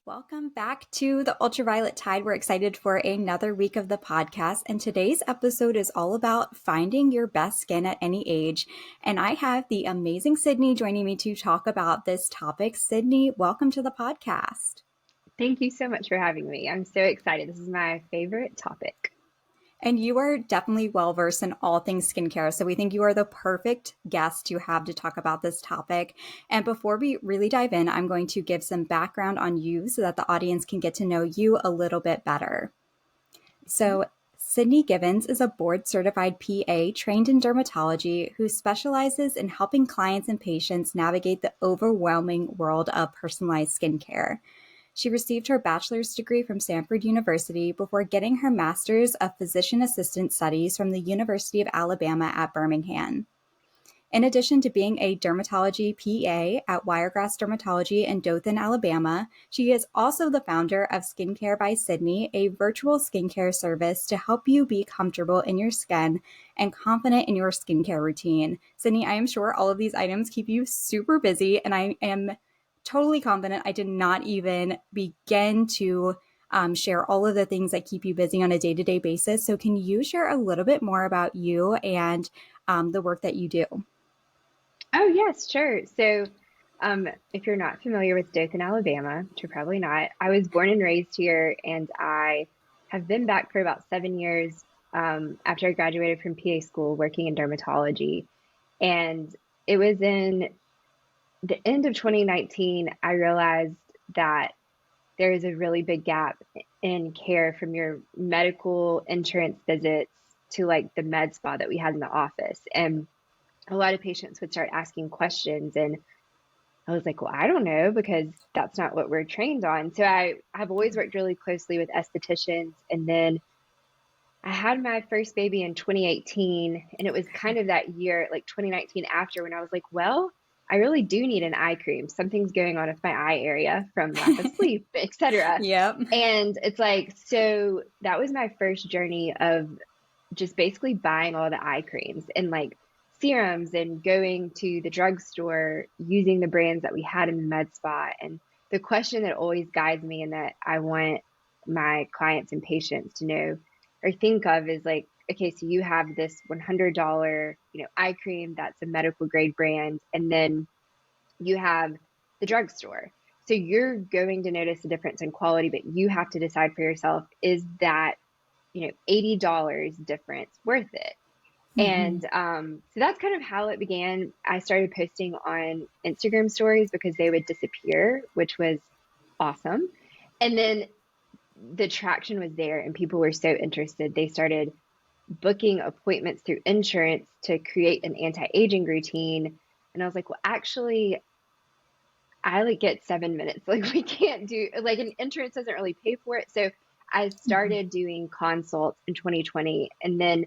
Welcome back to the Ultraviolet Tide. We're excited for another week of the podcast. And today's episode is all about finding your best skin at any age. And I have the amazing Sydney joining me to talk about this topic. Sydney, welcome to the podcast. Thank you so much for having me. I'm so excited. This is my favorite topic. And you are definitely well-versed in all things skincare. So we think you are the perfect guest to have to talk about this topic. And before we really dive in, I'm going to give some background on you so that the audience can get to know you a little bit better. So Sydney Givens is a board-certified PA trained in dermatology who specializes in helping clients and patients navigate the overwhelming world of personalized skincare. She received her bachelor's degree from Samford University before getting her master's of physician assistant studies from the University of Alabama at Birmingham. In addition to being a dermatology PA at Wiregrass Dermatology in Dothan, Alabama, she is also the founder of Skincare by Sydney, a virtual skincare service to help you be comfortable in your skin and confident in your skincare routine. Sydney, I am sure all of these items keep you super busy, and I am totally confident I did not even begin to share all of the things that keep you busy on a day-to-day basis. So can you share a little bit more about you and the work that you do? Oh, yes, sure. So if you're not familiar with Dothan, Alabama, which you're probably not, I was born and raised here, and I have been back for about 7 years after I graduated from PA school working in dermatology. And it was in the end of 2019, I realized that there is a really big gap in care from your medical insurance visits to like the med spa that we had in the office. And a lot of patients would start asking questions, and I was like, well, I don't know, because that's not what we're trained on. So I have always worked really closely with estheticians. And then I had my first baby in 2018, and it was kind of that year, like 2019 after, when I was like, well, I really do need an eye cream. Something's going on with my eye area from lack of sleep, etc. Yep. And it's like, so that was my first journey of just basically buying all the eye creams and like serums and going to the drugstore using the brands that we had in the med spa. And the question that always guides me and that I want my clients and patients to know or think of is like, okay, so you have this $100, eye cream that's a medical grade brand, and then you have the drugstore. So you're going to notice a difference in quality, but you have to decide for yourself, is that, $80 difference worth it? And so that's kind of how it began. I started posting on Instagram stories because they would disappear, which was awesome. And then the traction was there and people were so interested. They started booking appointments through insurance to create an anti-aging routine. And I was like, well, actually, I like get 7 minutes. Like we can't do, like, an insurance doesn't really pay for it. So I started doing consults in 2020. And then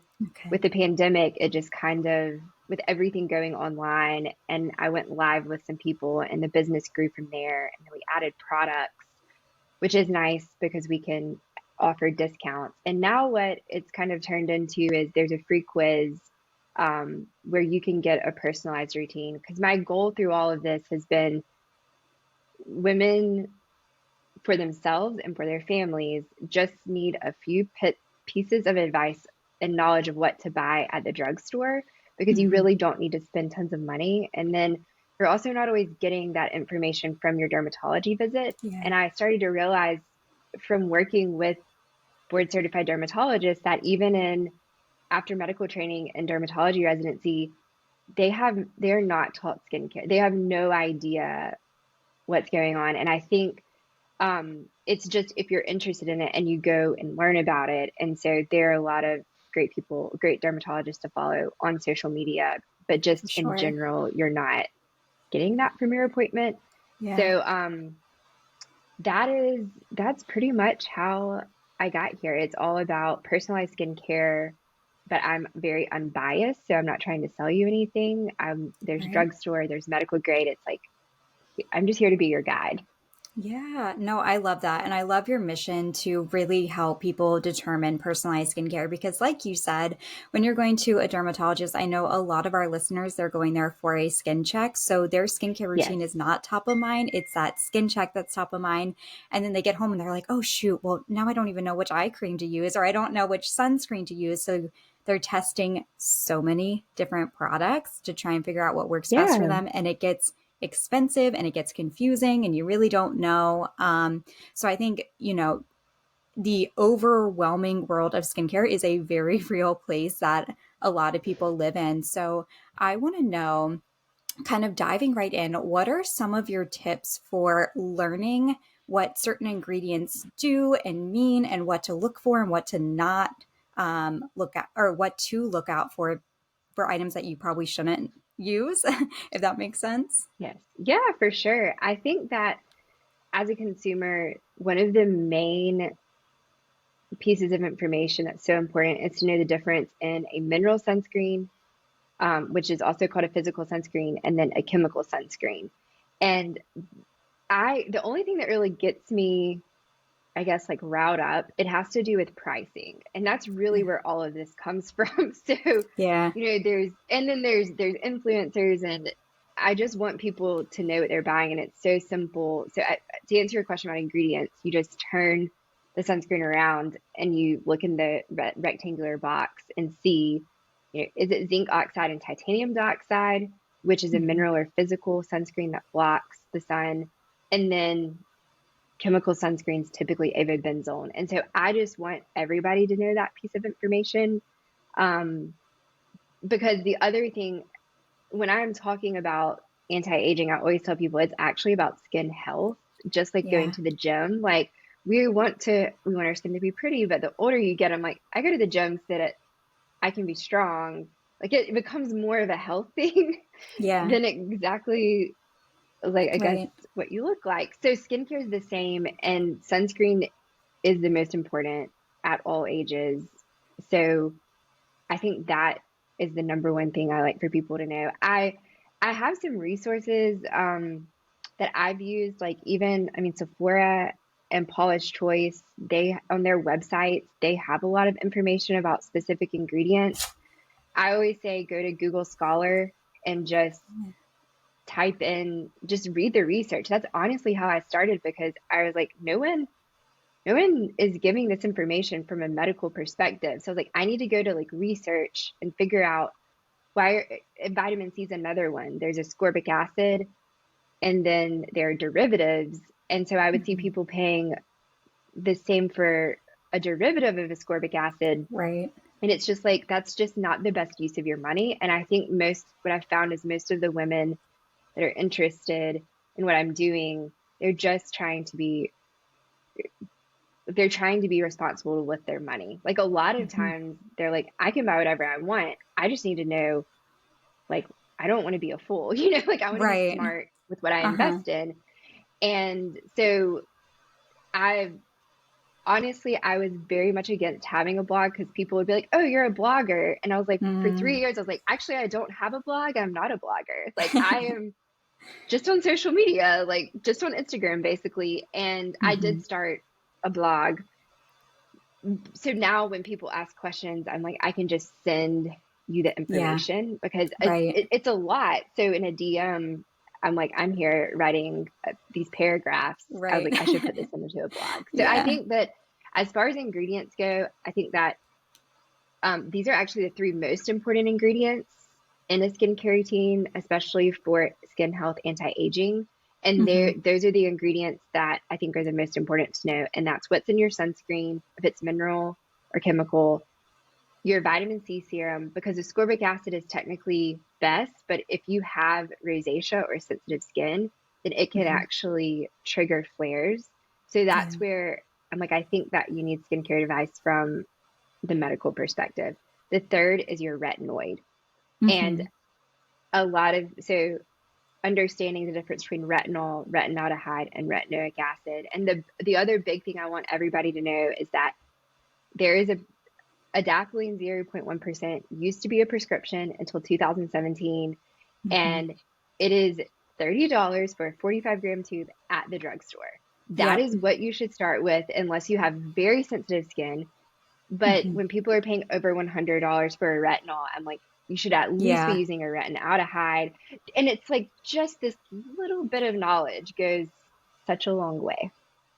with the pandemic, it just kind of, with everything going online, and I went live with some people and the business grew from there. And then we added products, which is nice because we can offer discounts. And now what it's kind of turned into is there's a free quiz where you can get a personalized routine. Because my goal through all of this has been women, for themselves and for their families, just need a few pieces of advice and knowledge of what to buy at the drugstore, because you really don't need to spend tons of money. And then you're also not always getting that information from your dermatology visit. Yeah. And I started to realize from working with board certified dermatologists that even in after medical training and dermatology residency, they're not taught skincare. They have no idea what's going on. And I think it's just, if you're interested in it and you go and learn about it. And so there are a lot of great people, great dermatologists to follow on social media, but just in general, you're not getting that from your appointment. Yeah. So that's pretty much how I got here. It's all about personalized skincare, but I'm very unbiased. So I'm not trying to sell you anything. There's drugstore, there's medical grade. It's like, I'm just here to be your guide. Yeah, no, I love that. And I love your mission to really help people determine personalized skincare because, like you said, when you're going to a dermatologist, I know a lot of our listeners, they're going there for a skin check. So their skincare Yes. routine is not top of mind. It's that skin check that's top of mind. And then they get home and they're like, oh, shoot, well, now I don't even know which eye cream to use or I don't know which sunscreen to use. So they're testing so many different products to try and figure out what works best for Yeah. them. And it gets expensive and it gets confusing and you really don't know. So I think, the overwhelming world of skincare is a very real place that a lot of people live in. So I want to know, kind of diving right in, what are some of your tips for learning what certain ingredients do and mean and what to look for and what to not look at or what to look out for items that you probably shouldn't use, if that makes sense? Yes. Yeah, for sure. I think that as a consumer, one of the main pieces of information that's so important is to know the difference in a mineral sunscreen, which is also called a physical sunscreen, and then a chemical sunscreen. And the only thing that really gets me, I guess, like riled up, it has to do with pricing. And that's really where all of this comes from. So, Yeah. there's influencers, and I just want people to know what they're buying. And it's so simple. So, to answer your question about ingredients, you just turn the sunscreen around and you look in the rectangular box and see, is it zinc oxide and titanium dioxide, which is a Mhm. mineral or physical sunscreen that blocks the sun. And then chemical sunscreens, typically avobenzone. And so I just want everybody to know that piece of information. Um, because the other thing, when I'm talking about anti-aging, I always tell people it's actually about skin health, just like going Yeah. to the gym. Like we want our skin to be pretty, but the older you get, I'm like, I go to the gym so that I can be strong. Like it becomes more of a health thing Yeah. than exactly like I guess Right. what you look like. So skincare is the same, and sunscreen is the most important at all ages. So I think that is the number one thing I like for people to know. I have some resources that I've used, like even I mean Sephora and Paula's Choice. They on their websites they have a lot of information about specific ingredients. I always say go to Google Scholar and just type in, just read the research. That's honestly how I started because I was like, no one is giving this information from a medical perspective. So I was like, I need to go to like research and figure out vitamin C is another one. There's ascorbic acid, and then there are derivatives. And so I would see Mhm. people paying the same for a derivative of ascorbic acid. Right. And it's just like, that's just not the best use of your money. And I think what I've found is most of the women that are interested in what I'm doing, they're just trying to be responsible with their money. Like a lot of Mhm. times they're like, I can buy whatever I want. I just need to know, like, I don't want to be a fool, like I want to be Right. smart with what I Uh-huh. invest in. And so I honestly, I was very much against having a blog because people would be like, oh, you're a blogger. And I was like, for Mm. 3 years, I was like, actually, I don't have a blog. I'm not a blogger. Like, I am just on social media, like just on Instagram, basically. And I did Mhm. start a blog. So now when people ask questions, I'm like, I can just send you the Yeah. information because Right. it's a lot. So in a DM, I'm like, I'm here writing these paragraphs. I was Right. like, I should put this into a blog. So I Yeah. think that as far as ingredients go, I think that these are actually the three most important ingredients in a skincare routine, especially for skin health, anti-aging. And Mhm. those are the ingredients that I think are the most important to know. And that's what's in your sunscreen, if it's mineral or chemical, your vitamin C serum, because ascorbic acid is technically best, but if you have rosacea or sensitive skin, then it can Mhm. actually trigger flares. So that's Yeah. where I'm like, I think that you need skincare advice from the medical perspective. The third is your retinoid. And Mhm. so understanding the difference between retinol, retinaldehyde, and retinoic acid. And the other big thing I want everybody to know is that there is a adapalene 0.1% used to be a prescription until 2017, Mhm. and it is $30 for a 45-gram tube at the drugstore. That Yep. is what you should start with unless you have very sensitive skin. But Mhm. when people are paying over $100 for a retinol, I'm like, you should at least be Yeah. using a retinaldehyde. And it's like just this little bit of knowledge goes such a long way.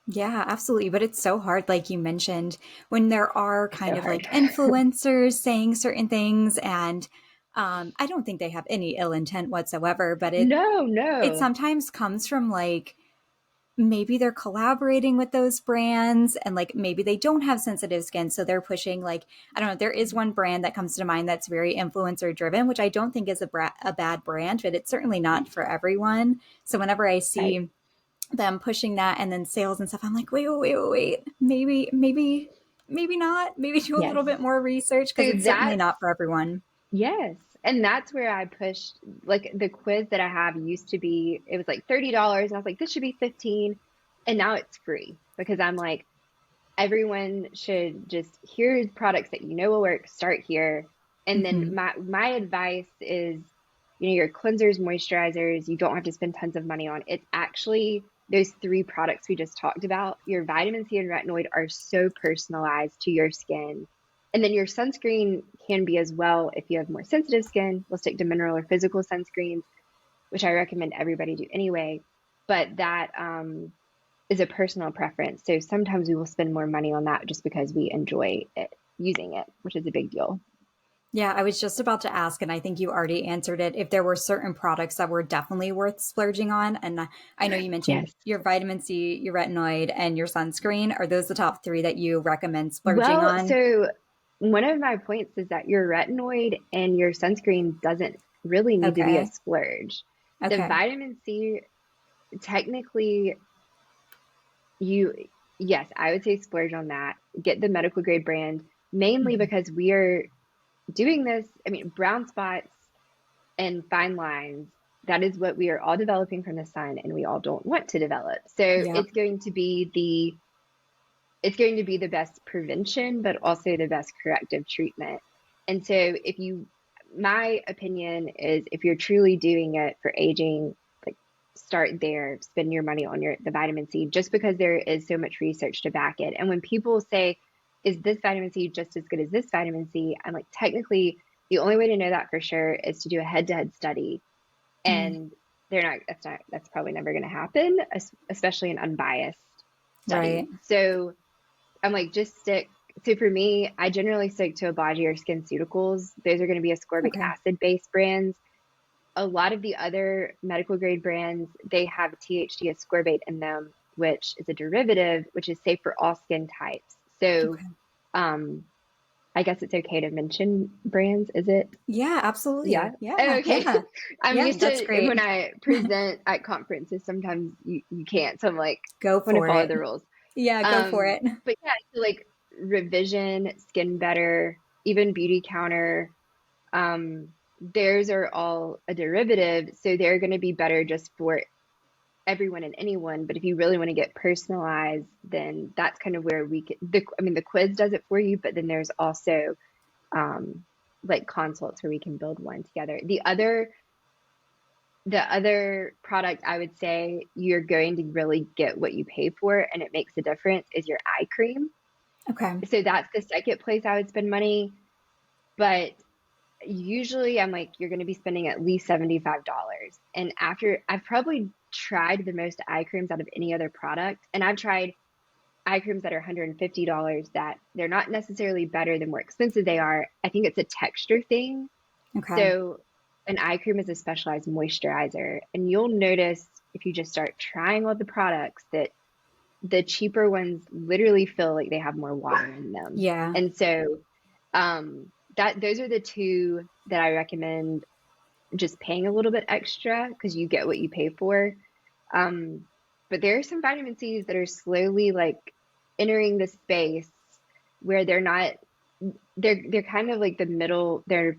Yeah, absolutely. But it's so hard, like you mentioned, when there are It's so kind of hard. like influencers saying certain things, and I don't think they have any ill intent whatsoever, but No, it no. sometimes comes from like maybe they're collaborating with those brands and like maybe they don't have sensitive skin, so they're pushing like I don't know. There is one brand that comes to mind that's very influencer driven, which I don't think is a bad brand, but it's certainly not for everyone. So whenever I Right. see them pushing that and then sales and stuff, I'm like, wait. Maybe not. Maybe do a Yes. little bit more research because So it's certainly that's, not for everyone. yes. And that's where I pushed, like the quiz that I have used to be, it was like $30. And I was like, this should be 15. And now it's free because I'm like, everyone should just, here's products that you know will work, start here. And then Hmm. my advice is, your cleansers, moisturizers, you don't have to spend tons of money on. It's actually those three products we just talked about. Your vitamin C and retinoid are so personalized to your skin. And then your sunscreen can be as well if you have more sensitive skin. We'll stick to mineral or physical sunscreens, which I recommend everybody do anyway. But that is a personal preference. So sometimes we will spend more money on that just because we enjoy it, using it, which is a big deal. Yeah, I was just about to ask, and I think you already answered it. If there were certain products that were definitely worth splurging on, and I know you mentioned Yes. your vitamin C, your retinoid, and your sunscreen. Are those the top three that you recommend splurging Well, on? so one of my points is that your retinoid and your sunscreen doesn't really need to be a Okay. splurge. The Okay. vitamin C, technically, you, yes, I would say splurge on that. Get the medical grade brand, mainly Mhm. because we are doing this. I mean, brown spots and fine lines, that is what we are all developing from the sun and we all don't want to develop. So Yep. it's going to be the best prevention, but also the best corrective treatment. And so my opinion is if you're truly doing it for aging, like start there, spend your money on the vitamin C, just because there is so much research to back it. And when people say, is this vitamin C just as good as this vitamin C? I'm like, technically, the only way to know that for sure is to do a head-to-head study. Mm, And that's probably never going to happen, especially an unbiased study. right. So I'm like, just stick. So for me, I generally stick to Obagi or SkinCeuticals. Those are going to be ascorbic Okay. acid based brands. A lot of the other medical grade brands, they have THC ascorbate in them, which is a derivative, which is safe for all skin types. So, Okay. um, I guess it's okay to mention brands, is it? Yeah, Yeah. absolutely. Oh, Yeah. okay. Yeah. I'm Yeah, used that's to great. when I present at conferences, sometimes you can't. So I'm like, Go want to for follow it. the rules. Yeah, go for it. But yeah, so like Revision, Skin Better, even Beauty Counter, theirs are all a derivative, so they're going to be better just for everyone and anyone. But if you really want to get personalized, then that's kind of where I mean, the quiz does it for you, but then there's also um, like consults where we can build one together. The other product I would say you're going to really get what you pay for and it makes a difference is your eye cream. Okay. So that's the second place I would spend money. But usually I'm like, you're going to be spending at least $75. And after I've probably tried the most eye creams out of any other product, and I've tried eye creams that are $150 that they're not necessarily better the more expensive they are. I think it's a texture thing. Okay. So an eye cream is a specialized moisturizer, and you'll notice if you just start trying all the products that the cheaper ones literally feel like they have more water in them. Yeah. And so that those are the two that I recommend just paying a little bit extra because you get what you pay for. Um, but there are some vitamin C's that are slowly like entering the space where they're kind of like the middle, they're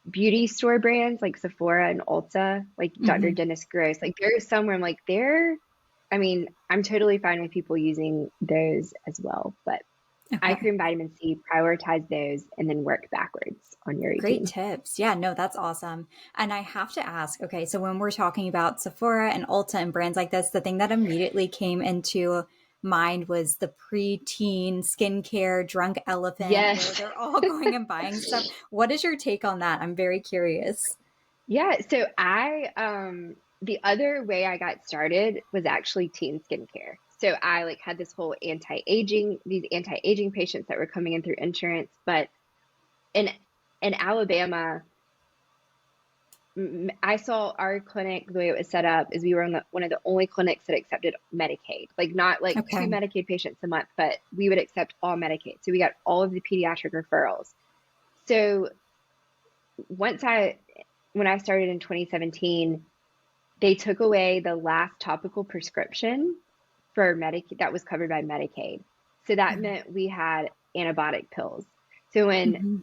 beauty store brands like Sephora and Ulta, like Dr. Hmm. Dennis Gross. Like there are some where I'm like, I mean, I'm totally fine with people using those as well, but eye Okay. cream, vitamin C, prioritize those, and then work backwards on your Great routine. tips. Yeah, no, that's awesome. And I have to ask, okay, so when we're talking about Sephora and Ulta and brands like this, the thing that immediately came into mind was the preteen skincare drunk elephant where Yes. they're all going and buying stuff. What is your take on that? I'm very curious. Yeah, so the other way I got started was actually teen skincare. So I like had this whole these anti-aging patients that were coming in through insurance, but in Alabama, I saw our clinic, the way it was set up is we were one of the only clinics that accepted Medicaid, like not like two Okay. Medicaid patients a month, but we would accept all Medicaid. So we got all of the pediatric referrals. So once I, when I started in 2017, they took away the last topical prescription for Medicaid that was covered by Medicaid. So that meant we had antibiotic pills. So when Mm-hmm.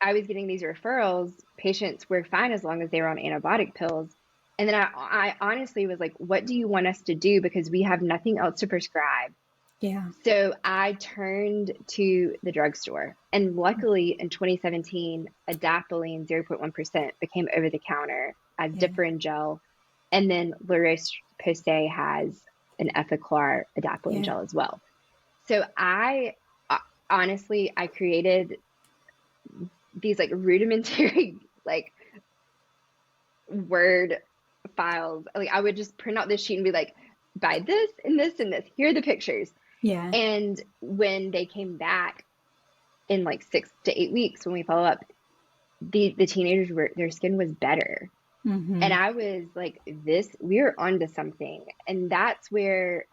I was getting these referrals, patients were fine as long as they were on antibiotic pills. And then I honestly was like, what do you want us to do? Because we have nothing else to prescribe. Yeah. So I turned to the drugstore. And luckily in 2017, adapalene 0.1% became over the counter as Yeah. Differin gel. And then La Roche-Posay has an Ethiclar adapalene Yeah. gel as well. So honestly, I created these like rudimentary like Word files. Like I would just print out this sheet and be like, buy this and this and this. Here are the pictures. Yeah. And when they came back in like 6 to 8 weeks, when we follow up, the teenagers were their skin was better. And Mm-hmm. I was like, we're onto something. And that's where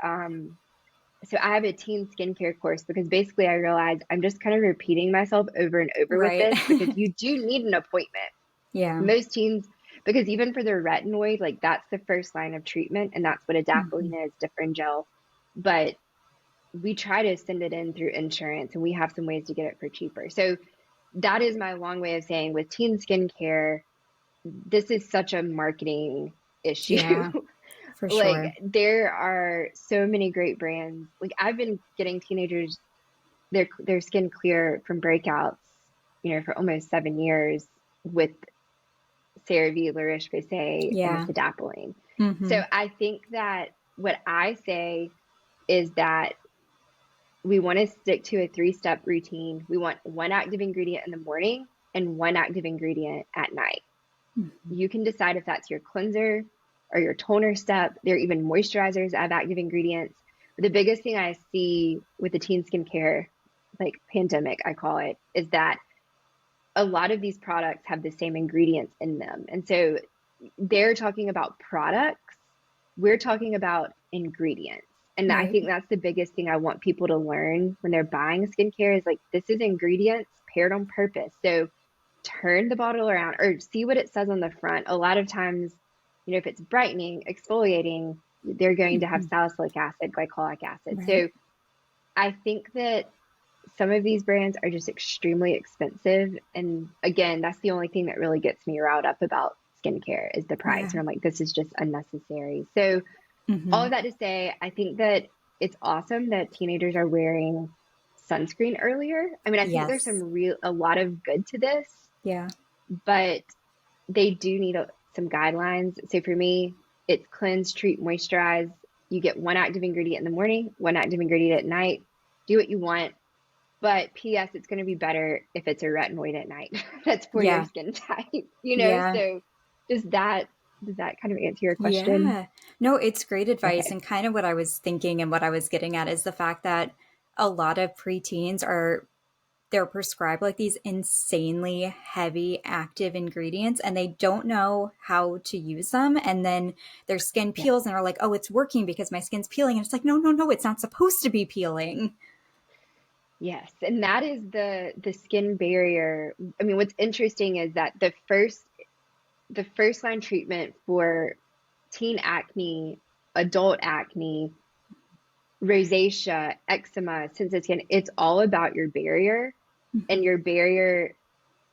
so I have a teen skincare course because basically I realized I'm just kind of repeating myself over and over with Right. this because you do need an appointment. Yeah. Most teens, because even for their retinoid, like that's the first line of treatment, and that's what Mm-hmm. adapalene is, Differin gel. But we try to send it in through insurance, and we have some ways to get it for cheaper. So that is my long way of saying with teen skincare, this is such a marketing issue. Yeah, for Like sure. there are so many great brands. Like I've been getting teenagers their skin clear from breakouts, for almost 7 years with CeraVe, La Roche-Posay, and Yeah. this adapalene. Mm-hmm. So I think that what I say is that we want to stick to a 3-step routine. We want one active ingredient in the morning and one active ingredient at night. Mm-hmm. You can decide if that's your cleanser or your toner step. There are even moisturizers that have active ingredients. But the biggest thing I see with the teen skincare, like pandemic, I call it, is that a lot of these products have the same ingredients in them. And so they're talking about products, we're talking about ingredients. And I Right. think that's the biggest thing I want people to learn when they're buying skincare is like, this is ingredients paired on purpose. So turn the bottle around or see what it says on the front. A lot of times, if it's brightening, exfoliating, they're going to have Mm-hmm. salicylic acid, glycolic acid. Right. So I think that some of these brands are just extremely expensive. And again, that's the only thing that really gets me riled up about skincare is the price. Yeah. And I'm like, this is just unnecessary. So all Mm-hmm. of that to say, I think that it's awesome that teenagers are wearing sunscreen earlier. I mean, I think there's Yes. a lot of good to this, Yeah. but they do need some guidelines. So for me, it's cleanse, treat, moisturize. You get one active ingredient in the morning, one active ingredient at night. Do what you want. But P.S., it's going to be better if it's a retinoid at night. That's for your Yeah. skin type, Yeah. So does that kind of answer your question? Yeah. No, it's great advice. Okay. And kind of what I was thinking and what I was getting at is the fact that a lot of preteens they're prescribed like these insanely heavy active ingredients and they don't know how to use them. And then their skin Yes. peels and are like, oh, it's working because my skin's peeling. And it's like, no, no, no, it's not supposed to be peeling. Yes. And that is the skin barrier. I mean, what's interesting is that the first line treatment for teen acne, adult acne, rosacea, eczema, sensitive skin, it's all about your barrier. And your barrier,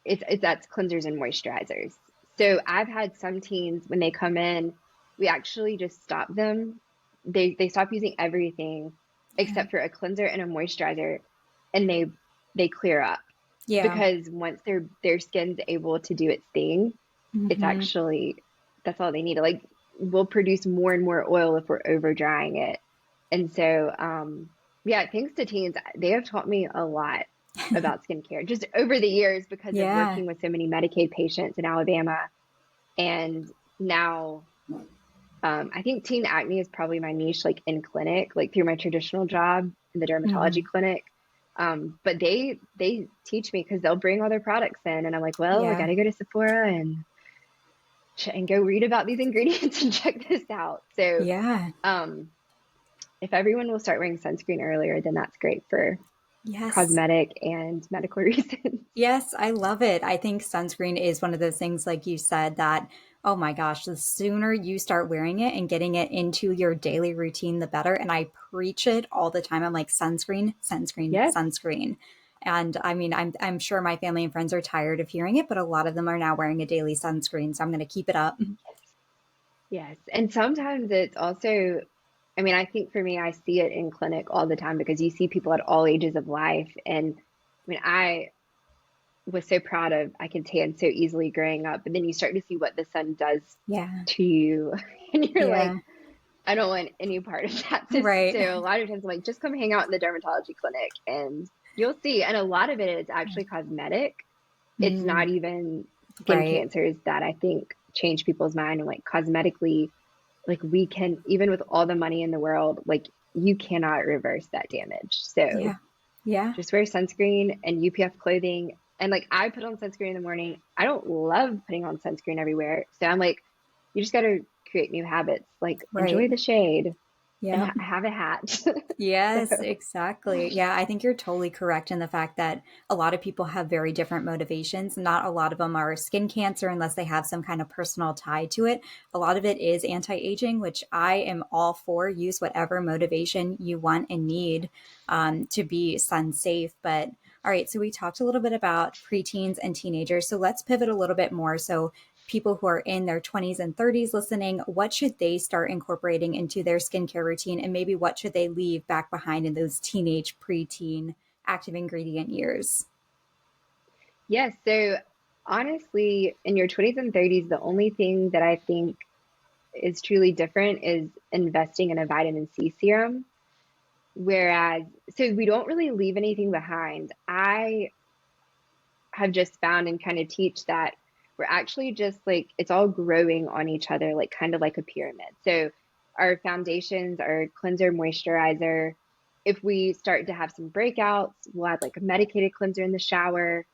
it's that's cleansers and moisturizers. So I've had some teens when they come in, we actually just stop them. They stop using everything Yeah. except for a cleanser and a moisturizer. and they clear up Yeah. because once their skin's able to do its thing, it's Hmm. actually that's all they need. Like we'll produce more and more oil if we're over drying it. And so yeah, thanks to teens, they have taught me a lot about skincare just over the years because of Yeah. working with so many Medicaid patients in Alabama. And now I think teen acne is probably my niche, like in clinic, like through my traditional job in the dermatology Hmm. clinic. But they teach me because they'll bring all their products in, and I'm like, well, I got Yeah. to go to Sephora and go read about these ingredients and check this out. So, Yeah. um, if everyone will start wearing sunscreen earlier, then that's great for Yes. cosmetic and medical reasons. Yes, I love it. I think sunscreen is one of those things, like you said, that, oh my gosh, the sooner you start wearing it and getting it into your daily routine, the better. And I preach it all the time. I'm like, sunscreen, sunscreen, Yes, sunscreen. And I mean, I'm sure my family and friends are tired of hearing it, but a lot of them are now wearing a daily sunscreen. So I'm going to keep it up. yes. And sometimes it's also, I mean, I think for me, I see it in clinic all the time because you see people at all ages of life. And I mean, I was so proud of I could tan so easily growing up, but then you start to see what the sun does Yeah. to you, and you're like, Yeah. I don't want any part of that. So Right. a lot of times I'm like, just come hang out in the dermatology clinic and you'll see. And a lot of it is actually cosmetic. It's Mm, not even skin right. cancers that I think change people's mind. And like cosmetically, like we can, even with all the money in the world, like you cannot reverse that damage. So Yeah. Yeah. just wear sunscreen and UPF clothing. And like I put on sunscreen in the morning. I don't love putting on sunscreen everywhere. So I'm like, you just got to create new habits. Like Right. enjoy the shade and Yep. have a hat. So, Yes, exactly. Yeah, I think you're totally correct in the fact that a lot of people have very different motivations. Not a lot of them are skin cancer unless they have some kind of personal tie to it. A lot of it is anti-aging, which I am all for. Use whatever motivation you want and need to be sun safe. But all right, so we talked a little bit about preteens and teenagers. So let's pivot a little bit more. So people who are in their 20s and 30s listening, what should they start incorporating into their skincare routine? And maybe what should they leave back behind in those teenage, preteen active ingredient years? yes. So, honestly, in your 20s and 30s, the only thing that I think is truly different is investing in a vitamin C serum. Whereas, so we don't really leave anything behind. I have just found and kind of teach that we're actually just like it's all growing on each other, like kind of like a pyramid. So our foundations, our cleanser, moisturizer. If we start to have some breakouts, we'll add like a medicated cleanser in the shower.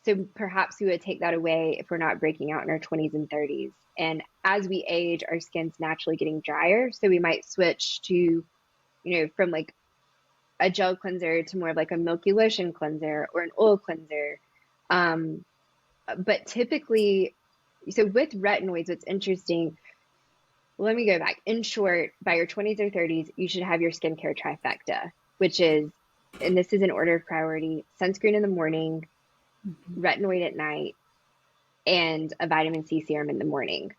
So perhaps we would take that away if we're not breaking out in our 20s and 30s. And as we age, our skin's naturally getting drier. So we might switch to, from like a gel cleanser to more of like a milky lotion cleanser or an oil cleanser. Um, but typically, so with retinoids, what's interesting, let me go back. In short, by your 20s or 30s, you should have your skincare trifecta, which is, and this is in order of priority, sunscreen in the morning, Mhm. retinoid at night, and a vitamin C serum in the morning.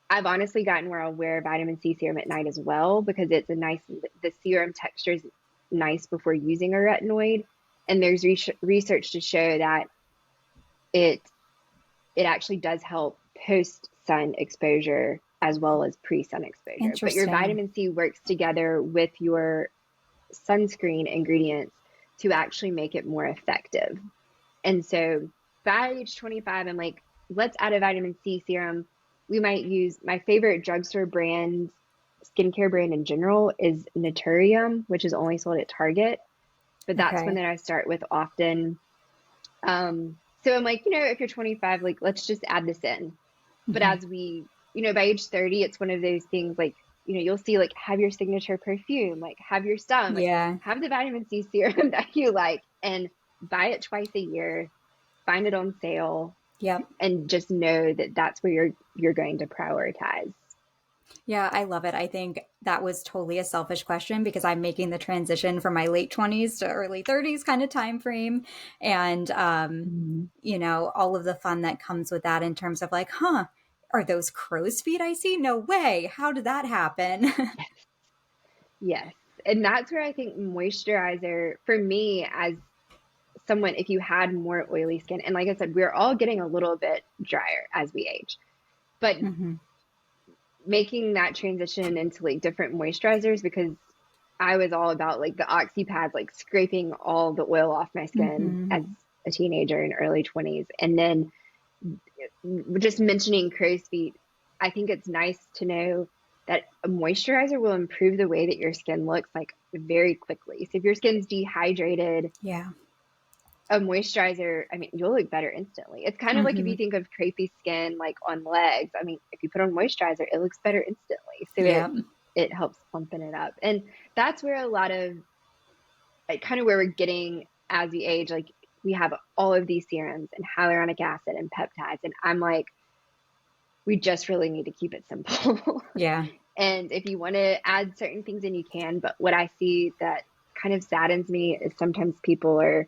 I've honestly gotten where I'll wear vitamin C serum at night as well because it's a nice, the serum texture is nice before using a retinoid. And there's research to show that it it actually does help post sun exposure as well as pre sun exposure. But your Interesting. vitamin C works together with your sunscreen ingredients to actually make it more effective. And so by age 25, I'm like, let's add a vitamin C serum. We might use my favorite drugstore brand, skincare brand in general is Naturium, which is only sold at Target. But that's one Okay. that I start with often. So I'm like, if you're 25, like, let's just add this in. But Mhm. as we, by age 30, it's one of those things like, you'll see like have your signature perfume, like have your stuff, like Yeah. have the vitamin C serum that you like and buy it twice a year, find it on sale, Yep. and just know that that's where you're going to prioritize. Yeah, I love it. I think that was totally a selfish question because I'm making the transition from my late 20s to early 30s kind of time frame. And, Mhm. all of the fun that comes with that in terms of like, huh, are those crow's feet I see? No way. How did that happen? Yes. And that's where I think moisturizer for me as someone, if you had more oily skin, and like I said, we're all getting a little bit drier as we age, but Mm-hmm. making that transition into like different moisturizers, because I was all about like the oxy pads, like scraping all the oil off my skin Mm-hmm. as a teenager in early 20s. And then just mentioning crow's feet, I think it's nice to know that a moisturizer will improve the way that your skin looks like very quickly. So if your skin's dehydrated, Yeah. a moisturizer, I mean, you'll look better instantly. It's kind of like if Mm-hmm. you think of crepey skin, like on legs. I mean, if you put on moisturizer, it looks better instantly. So Yeah. it helps plumpen it up. And that's where a lot of like, kind of where we're getting as we age, like we have all of these serums and hyaluronic acid and peptides. And I'm like, we just really need to keep it simple. Yeah. And if you want to add certain things in, you can. But what I see that kind of saddens me is sometimes people are,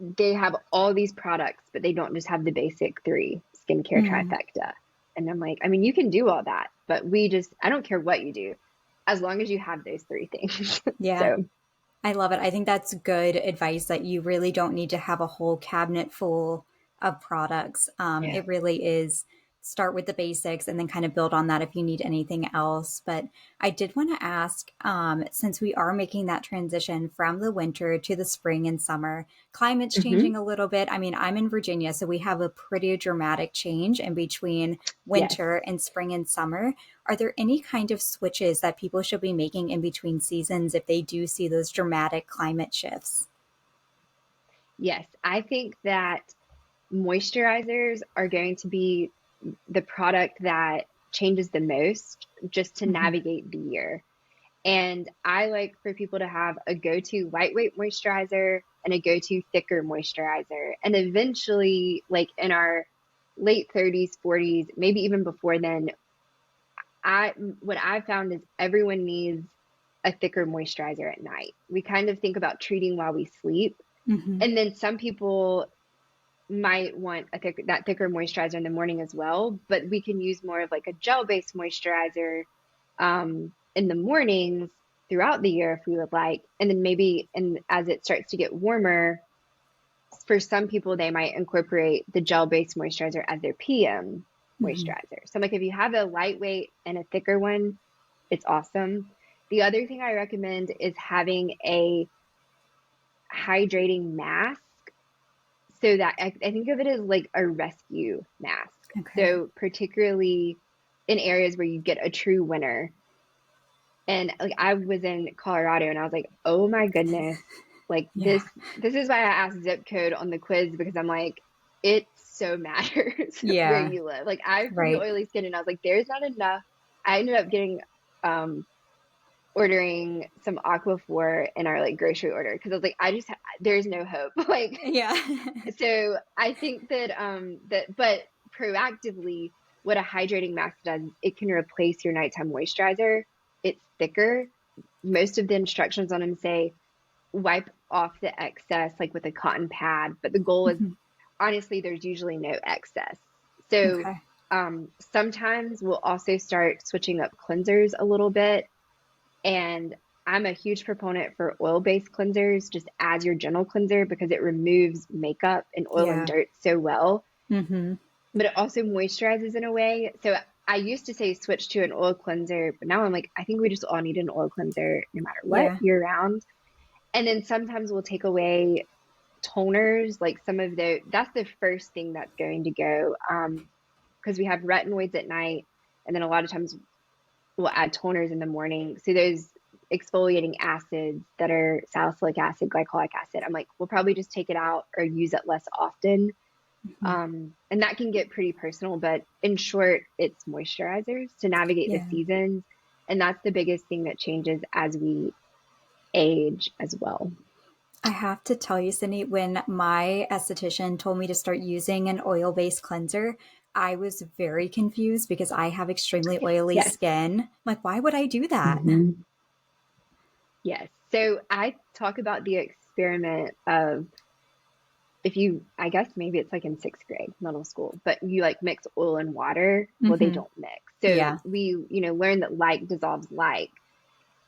they have all these products, but they don't just have the basic three skincare Mm. trifecta. And I'm like, I mean, you can do all that, but we just, I don't care what you do, as long as you have those three things. Yeah. So, I love it. I think that's good advice that you really don't need to have a whole cabinet full of products. yeah. It really is start with the basics and then kind of build on that if you need anything else. But I did want to ask, since we are making that transition from the winter to the spring and summer, climate's Hmm. changing a little bit. I mean, I'm in Virginia, so we have a pretty dramatic change in between Yes. winter and spring and summer. Are there any kind of switches that people should be making in between seasons if they do see those dramatic climate shifts? Yes. I think that moisturizers are going to be the product that changes the most just to Hmm. navigate the year. And I like for people to have a go-to lightweight moisturizer and a go-to thicker moisturizer. And eventually, like in our late 30s, 40s, maybe even before then, I what I've found is everyone needs a thicker moisturizer at night. We kind of think about treating while we sleep. Hmm. And then some people might want that thicker moisturizer in the morning as well, but we can use more of like a gel-based moisturizer in the mornings throughout the year if we would like. And then maybe and as it starts to get warmer, for some people they might incorporate the gel-based moisturizer as their PM Hmm. moisturizer. So I'm like, if you have a lightweight and a thicker one, it's awesome. The other thing I recommend is having a hydrating mask, so that I think of it as like a rescue mask. Okay. So particularly in areas where you get a true winter. And like I was in Colorado and I was like, oh my goodness, like Yeah. this is why I asked zip code on the quiz, because I'm like, it so matters where Yeah. you live. Like I have pretty Right. oily skin and I was like, there's not enough. I ended up getting um ordering some Aquaphor in our like grocery order because I was like, there's no hope. Like Yeah. so I think that but proactively, what a hydrating mask does, it can replace your nighttime moisturizer. It's thicker. Most of the instructions on them say wipe off the excess like with a cotton pad, but the goal is, Mhm. honestly, there's usually no excess. So Okay. sometimes we'll also start switching up cleansers a little bit, and I'm a huge proponent for oil-based cleansers just as your gentle cleanser because it removes makeup and oil and Yeah. dirt so well, Hmm. but it also moisturizes in a way. So I used to say switch to an oil cleanser, but now I'm like, I think we just all need an oil cleanser no matter what, Yeah. year round. And then sometimes we'll take away toners, like some of that's the first thing that's going to go. Because we have retinoids at night, and then a lot of times we'll add toners in the morning. So those exfoliating acids that are salicylic acid, glycolic acid, I'm like, we'll probably just take it out or use it less often. Hmm. And that can get pretty personal, but in short, it's moisturizers to navigate the Yeah. seasons. And that's the biggest thing that changes as we age as well. I have to tell you, Cindy, when my esthetician told me to start using an oil based cleanser, I was very confused because I have extremely oily Yes. skin. Like, why would I do that? Hmm. Yes. So I talk about the experiment of, if you, I guess maybe it's like in sixth grade, middle school, but you like mix oil and water. Well, they Hmm. don't mix. So Yeah. we, learn that like dissolves like.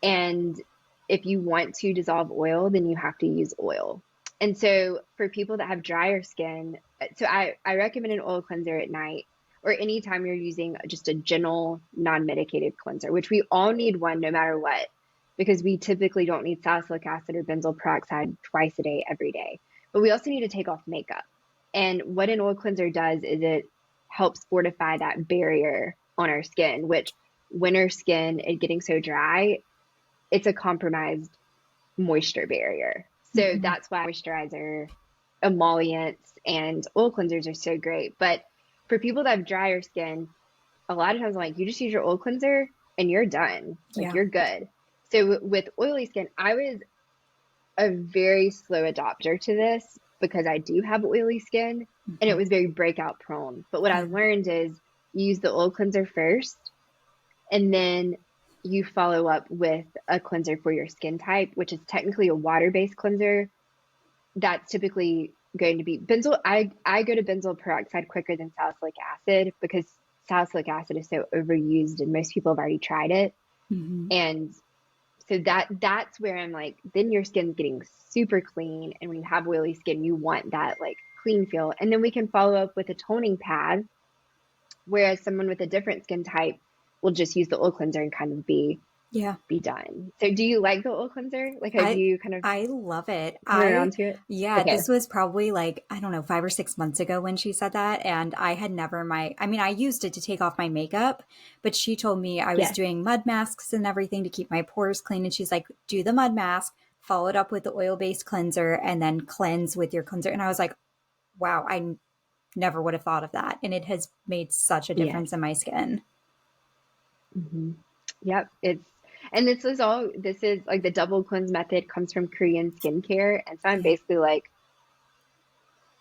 And if you want to dissolve oil, then you have to use oil. And so for people that have drier skin, so I recommend an oil cleanser at night or anytime you're using just a gentle, non-medicated cleanser, which we all need one no matter what, because we typically don't need salicylic acid or benzoyl peroxide twice a day, every day. But we also need to take off makeup. And what an oil cleanser does is it helps fortify that barrier on our skin, which winter skin and getting so dry, it's a compromised moisture barrier. So Mhm. that's why moisturizer, emollients, and oil cleansers are so great. But for people that have drier skin, a lot of times I'm like, you just use your oil cleanser and you're done. Like Yeah. you're good. So with oily skin, I was a very slow adopter to this because I do have oily skin and it Mhm. was very breakout prone. But what I Yeah. learned is you use the oil cleanser first and then you follow up with a cleanser for your skin type, which is technically a water-based cleanser. That's typically going to be benzoyl. I go to benzoyl peroxide quicker than salicylic acid because salicylic acid is so overused and most people have already tried it. Mhm. And so that's where I'm like, then your skin's getting super clean. And when you have oily skin, you want that like clean feel. And then we can follow up with a toning pad, whereas someone with a different skin type will just use the oil cleanser and kind of Yeah. be done. So do you like the oil cleanser? Like have I you kind of I love it. come around to it? Yeah, Okay. this was probably like, I don't know, 5 or 6 months ago when she said that. And I had never I mean, I used it to take off my makeup, but she told me I was Yes. doing mud masks and everything to keep my pores clean. And she's like, do the mud mask, follow it up with the oil-based cleanser, and then cleanse with your cleanser. And I was like, wow, never would have thought of that. And it has made such a Yes. difference in my skin. hmm Yep. And this is like the double cleanse method comes from Korean skincare. And so I'm Yeah. basically like,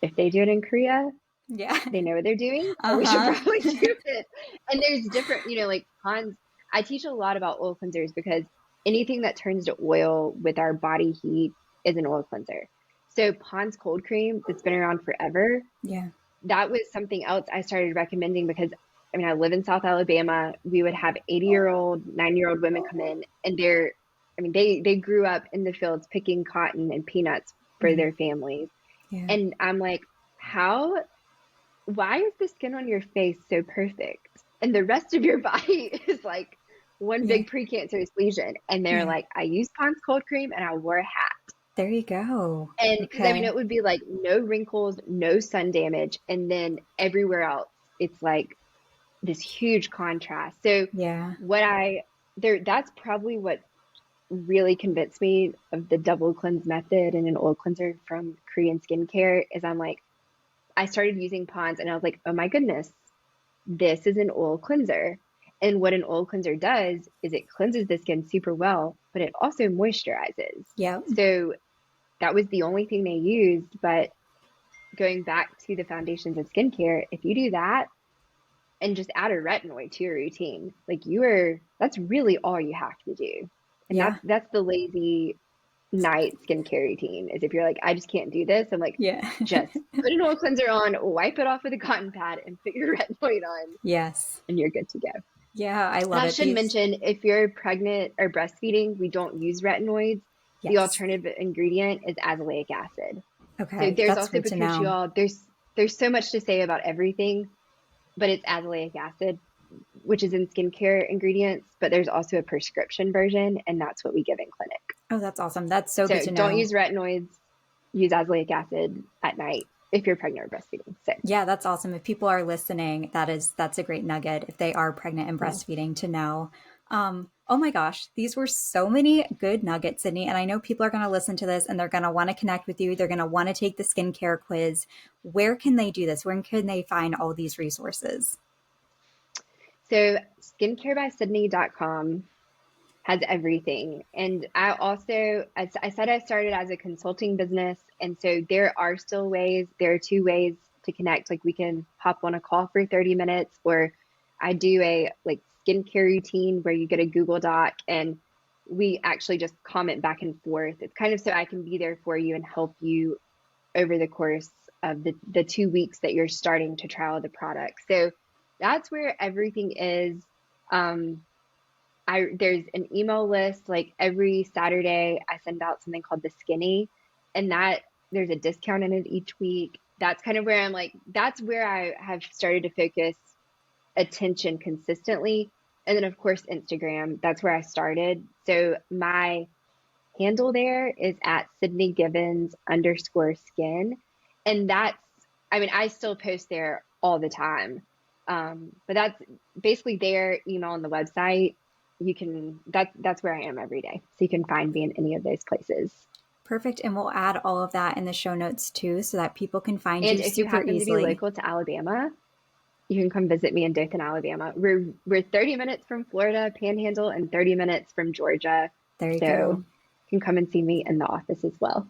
if they do it in Korea, Yeah. they know what they're doing. So we should Uh-huh. probably do it. And there's different, like Hans, I teach a lot about oil cleansers because anything that turns to oil with our body heat is an oil cleanser. So Pond's cold cream that's been around forever, Yeah. that was something else I started recommending because I mean, I live in South Alabama. We would have 80-year-old, 90-year-old women come in and I mean, they grew up in the fields picking cotton and peanuts for Mhm. their families. Yeah. And I'm like, why is the skin on your face so perfect? And the rest of your body is like one Yeah. big precancerous lesion. And they're Yeah. like, I used Pond's cold cream and I wore a hat. There you go. And because I mean, Okay. it would be like no wrinkles, no sun damage. And then everywhere else, it's like this huge contrast. So Yeah. what I that's probably what really convinced me of the double cleanse method and an oil cleanser from Korean skincare is I'm like, I started using Pond's and I was like, oh my goodness, this is an oil cleanser. And what an oil cleanser does is it cleanses the skin super well, but it also moisturizes. Yeah. So that was the only thing they used. But going back to the foundations of skincare, if you do that and just add a retinoid to your routine, like that's really all you have to do. And Yeah. that's the lazy night skincare routine is if you're like, I just can't do this. I'm like, Yeah. just put an oil cleanser on, wipe it off with a cotton pad, and put your retinoid on, Yes. and you're good to go. Yeah, I And love I it. should These, mention if you're pregnant or breastfeeding, we don't use retinoids. The yes. alternative ingredient is azelaic acid. So Okay, there's that's also good to know. bakuchiol. There's so much to say about everything, but it's azelaic acid, which is in skincare ingredients, but there's also a prescription version, and that's what we give in clinic. Oh, that's awesome. That's so good So to don't know. use retinoids, use azelaic acid at night if you're pregnant or breastfeeding. So Yeah, that's awesome. If people are listening, that's a great nugget if they are pregnant and yeah. breastfeeding to know. Oh my gosh, these were so many good nuggets, Sydney. And I know people are going to listen to this and they're going to want to connect with you. They're going to want to take the skincare quiz. Where can they do this? Where can they find all these resources? So skincarebysydney.com has everything. And I said I started as a consulting business. And so there are two ways to connect. Like we can hop on a call for 30 minutes, or I do a like skincare routine where you get a Google Doc and we actually just comment back and forth. It's kind of so I can be there for you and help you over the course of the 2 weeks that you're starting to trial the product. So that's where everything is. Um, there's an email list like every Saturday I send out something called the Skinny, and there's a discount in it each week. That's kind of where I'm like, that's where I have started to focus attention consistently. And then of course, Instagram, that's where I started. So my handle there is at Sydney Givens _skin. And that's, I mean, I still post there all the time. But that's basically their email on the website. You can, that's where I am every day. So you can find me in any of those places. Perfect. And we'll add all of that in the show notes too, so that people can find And you if you super happen to be easily. local to Alabama, you can come visit me in Dothan, Alabama. We're 30 minutes from Florida Panhandle and 30 minutes from Georgia. There you So go. you can come and see me in the office as well.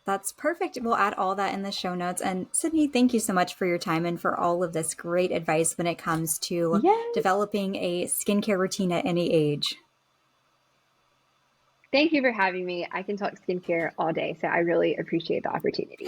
That's perfect. We'll add all that in the show notes. And Sydney, thank you so much for your time and for all of this great advice when it comes to Yes. developing a skincare routine at any age. Thank you for having me. I can talk skincare all day, so I really appreciate the opportunity.